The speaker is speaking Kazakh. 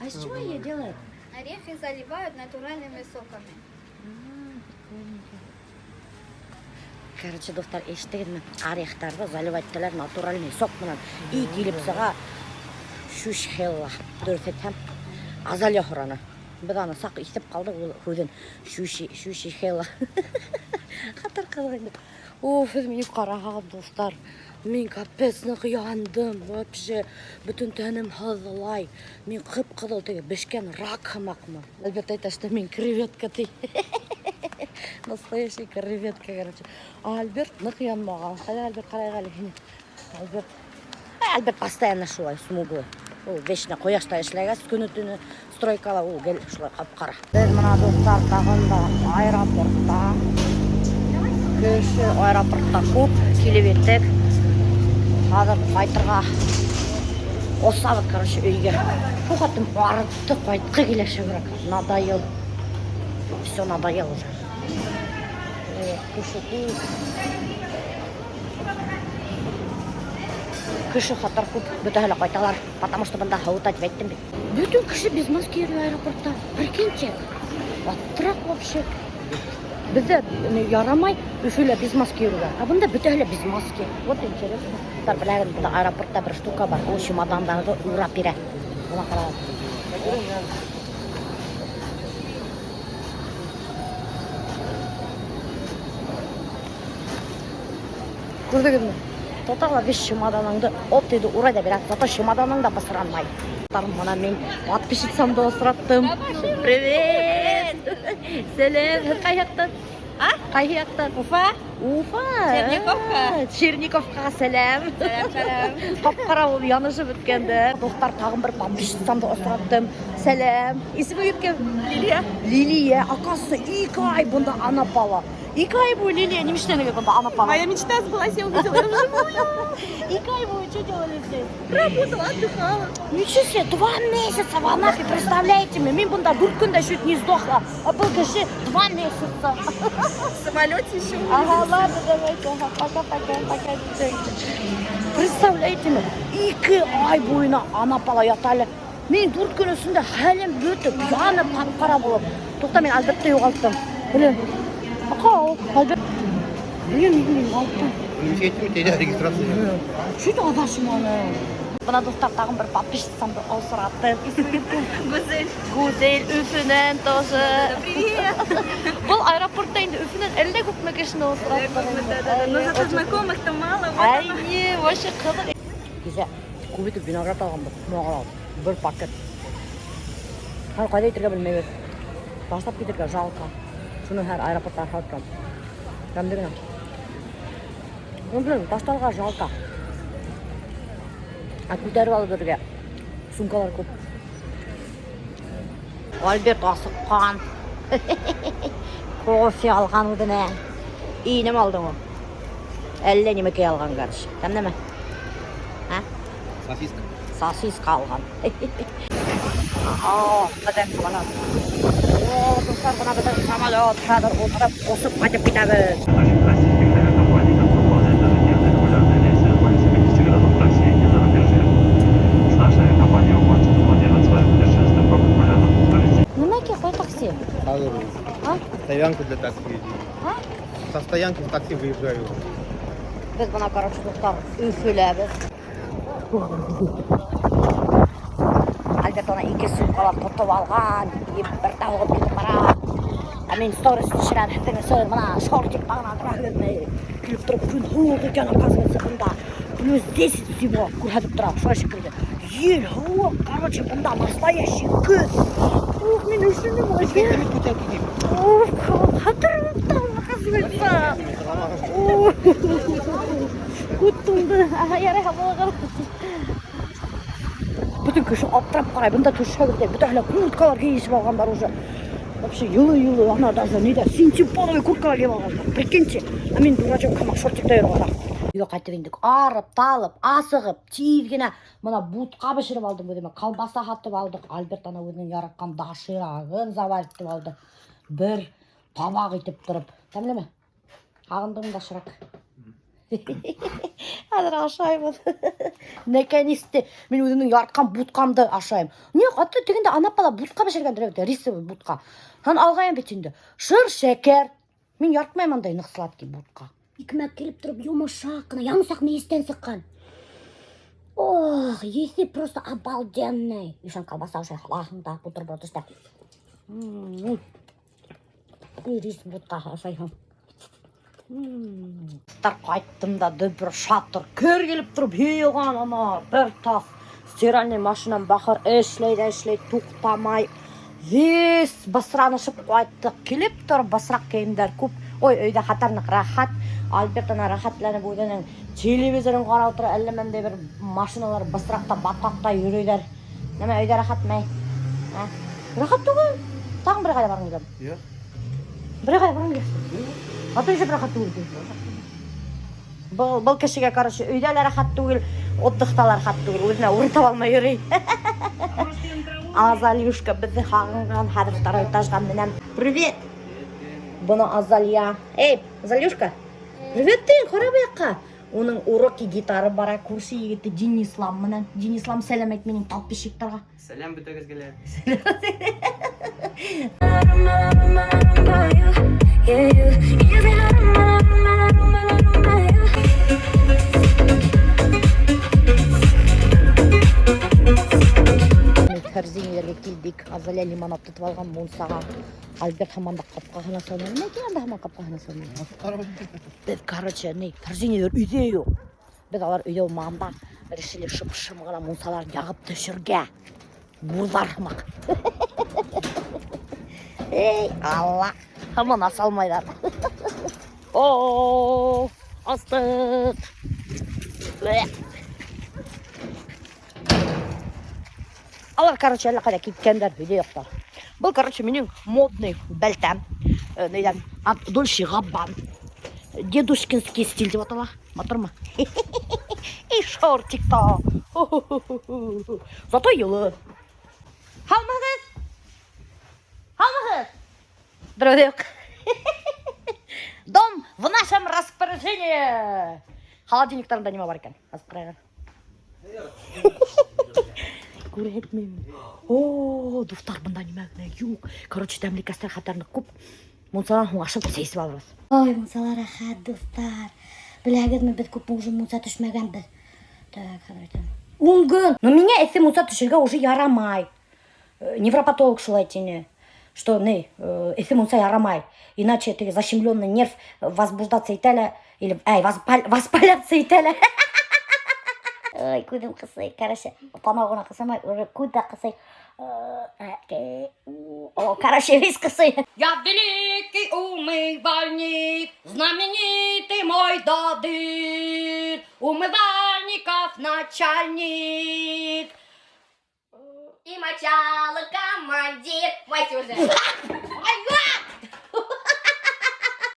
А из чего ее делают? Орехи заливают натуральными соками. Короче, достар, eşittigizmi? Orexlarni zaливаттылар натуральный сок менен. И келип сага шуш хелла дөрсетем. Азалия хораны. Biz аны сак истеп калдык ул көздөн. Шуши хелла. Хатыр кылган. Оф, мен юкарага достар. Мен капесне кыяндым. Вообще бүтүн тәнем хазалай. Мен кып-кызыл теге бешкен рак хамакмы. Әлбәттә әйтә, что мен креветка ти. Настоящий креветка, короче. А Альберт нык янмаган. Хәле Альберт карайгалы хин. Альберт постоянно шулай смуглый. Ул вечно кояшта эшләгәс, көне-төне стройкала ул гел шулай капкара. Без мына достар тагында аэропортта. Кеше аэропортта күп килеп еттек. Хәзер кайтырга осабыз, короче, өйгә. Бу хатын арытты кайткы килешә бирәк. Надоел. Все надоел уже. Кеше хатар күп бөтәһеле кайталар, потому что бында һавытать әйттем бит. Бүтән кеше без маски йөри аэропортта. Прикиньте. Атрак вообще. Бездә ярамай Өфөлә без маски йөрүгә. А бында бөтәһеле без маски. Вот интересно. Тар белән бында аэропортта бер штука бар. Ул чемодандагы урап бирә. Буна карагыз. Күрдегезме? Тотала веш чемоданыңды оп дейді урай да берат. Зато чемоданың да бысыранмай. Мына мен подписчицамды осыраттым. Привет! Сәлем, каяктан? А? Каяктан? Уфа? Уфа. Черниковка сәлем. Сәлем. Капкара ул янышы беткәнде. Достар, тагын бер подписчицамды осыраттым. Сәлем. Исеме кем? Лилия. Лилия. Оказывается, 2 ай бунда ана пала. 2 ай бойы Лилия немештенеге бунда ана пала. Моя мечта сбылась, я увидела вживую. 2 ай бойы что делали здесь? Работала, отдыхала. Ничего себе, 2 месяца в Анапе, представляете мне? Мен бунда 4 күндө чуть не сдохла, а был кеше 2 месяца. В самолете еще. Ага, ладно, давайте, пока. Представляете мне, 2 ай бойына Анапала яталы. Мен 4 күн үстүндө хәлим бөтүп, янып капкара болуп. Токта, мен Альбертти югалттым. Билем. Акау, Альберт. Билем, алттым. Ничего, регистрация. Что адашым аны? Бына достар, тагын бер подписчицамды осыраттым. Гүзел Өфөнөн тоже. Привет. Бул аэропортта инде Өфөнөн эле күпме кишини осыраттым. Но зато знакомых-то мало. Айне, вообще кызык. Бизе көбүтүп виноград алганбыз. Могал. Бир пакет. Ха, кайда итергә белмәйбез. Таштап китергә жалко. Шуны һәр аэропортта хаттым. Кемдигенә? Блин, ташталга жалко. А күтәреп алып бергә. Сумкалар күп. Альберт асыккан. Кофе алган үденә. И неме алдың ул? Әллә нимәкә алган гарш. Кемнеме? А? Сосиска. Сосиска алган. О, бәдән самолет. О, достар, бuna бәдән самолет. Хәзер утырып, косып кайтып китәбез. Нимәгә кай такси? А? Стоянку для такси. А? Со стоянки в такси выезжаю. Без бuna, короче, достар, Өфөләбез. Альберт ана 2 сумкалап тотып алган, бер тагып китеп бара. А мен сторис төшерәм, хәтта сөз мына шортик багына тора бермәй. Килеп торып, күн һук икән, оказывается, бунда плюс 10 всего күрһәтеп тора, шулай шикелле. Ел һук, короче, бунда настоящий көз. Ух, мен üşüдüm вообще. Ух, хәтер там, оказывается. Куттумды, ярай һавага. Bütün kişi atrap karay, bunda tuşağıdır. Bütün kurtkalar giyişip alganlar уже. Вообще yılı, ana даже ne de синтепоновый kurtkalar giyip alganlar. Прикиньте, а мен дурачок камак шортикта йөрүп атам. Үйгө кайтып индик, арып, талып, асыгып, тиизгене мына бутка бышырып алдым өзүмө. Колбаса сатып алдык. Альберт ана өзүнүн жараткан дашырагын заваритип алды. Бир табак итип туруп. Тамлеме? Агындым дашырак. Қазір ашаймын. Наконец-то мен өзімнің яртқан бұтқамды ашайым. Не қатты дегенде ана бала бұтқа бешерген дұректі, рисовый бұтқа. Хан алғайын бетінде. Шыр шекер. Мен яртмаймын андай нық сладкий бұтқа. Икмәк келіп тұрып, юмашақ қына, ямысақ мейістен сыққан. Ох, еси просто обалденный. Ишан колбаса уже халахында, бутерброд істі. И рис бұтқа ашайым. Тар қайттым да дүбір шатыр көр келіп тұрып еған ана бір тас стиральный машинам бақыр эшлейді тоқтамай вес басыранышып қайтты келіп тұрып басырақ киімдер көп ой өйде қатарнық рахат Альберт ана рахатланып өйденің телевизорын қарап отыр әлі бір машиналар басырақта батқақта жүрейдер неме өйде рахат май рахат түгіл тағын бір қайда барғың келем бір қайда барғың келем А то еще рахат түгіл. Бұл кішіге, короче, үйдәлі рахат түгіл, отдықталар рахат түгіл, өзіне ұрытап алмай үрей. Азалюшка бізді қағынған, хадыртар өйтажған менен. Привет! Бұны Азалия. Эй, Азалюшка! Привет дейін, қора байыққа. Оның уроки гитары бара, көрші егеті Денислам менен. Денислам сәлем айт менің подписчиктарға. Сәлем бүтігіз келер. Корзинелерге келдік. Азалия лимонад тұтып алған мұнсаға. Альберт хаманда қапқағына салмайды. Не келді хаман қапқағына салмайды? Біз, короче, корзинелер үйде ю. Біз алар үйде олмағында решили шып-шым ғана мұнсаларын яғып түшірге. Бузар хымақ. Ей, Алла. Хаман асалмайдар. О, астық. Алар, короче, әлі қайда кеткендер үйде yoqtar. Бұл, короче, менің модный бәлтәм. Нейден, Дольче Габбан. Дедушкинский стиль деп атала. Матыр ма? И шортик-то. Зато йылы. Халмағыз? Халмағыз? Дұрыдық. Дом в нашем распоряжении. Холодильниктарында неме бар екен? Азып қарайған. Көретмеймін. О, достар, бұнда немәгіне юк. Короче, тәмлікастар қатарны көп. Мұнсалар ашып сейсіп алырыз. Ой, мұнсалар ақад, достар. Біләгіз мен біз көп уже мұнса түшмәген біз. Так, қадырайтам. 10 күн. Но меня если мұнса түшірге уже ярамай. Невропатолог шылай тені. Что, если мұнса ярамай. Иначе ты защемленный нерв возбуждаться итәлі. Или, воспаляться итәлі. Ой, күдім қысай, короче, панағына қысамай, күді қысай. Короче, весь қысай. Я великий умывальник, знаменитый мой дадыр, умывальников начальник. И мочало командир. Вася уже.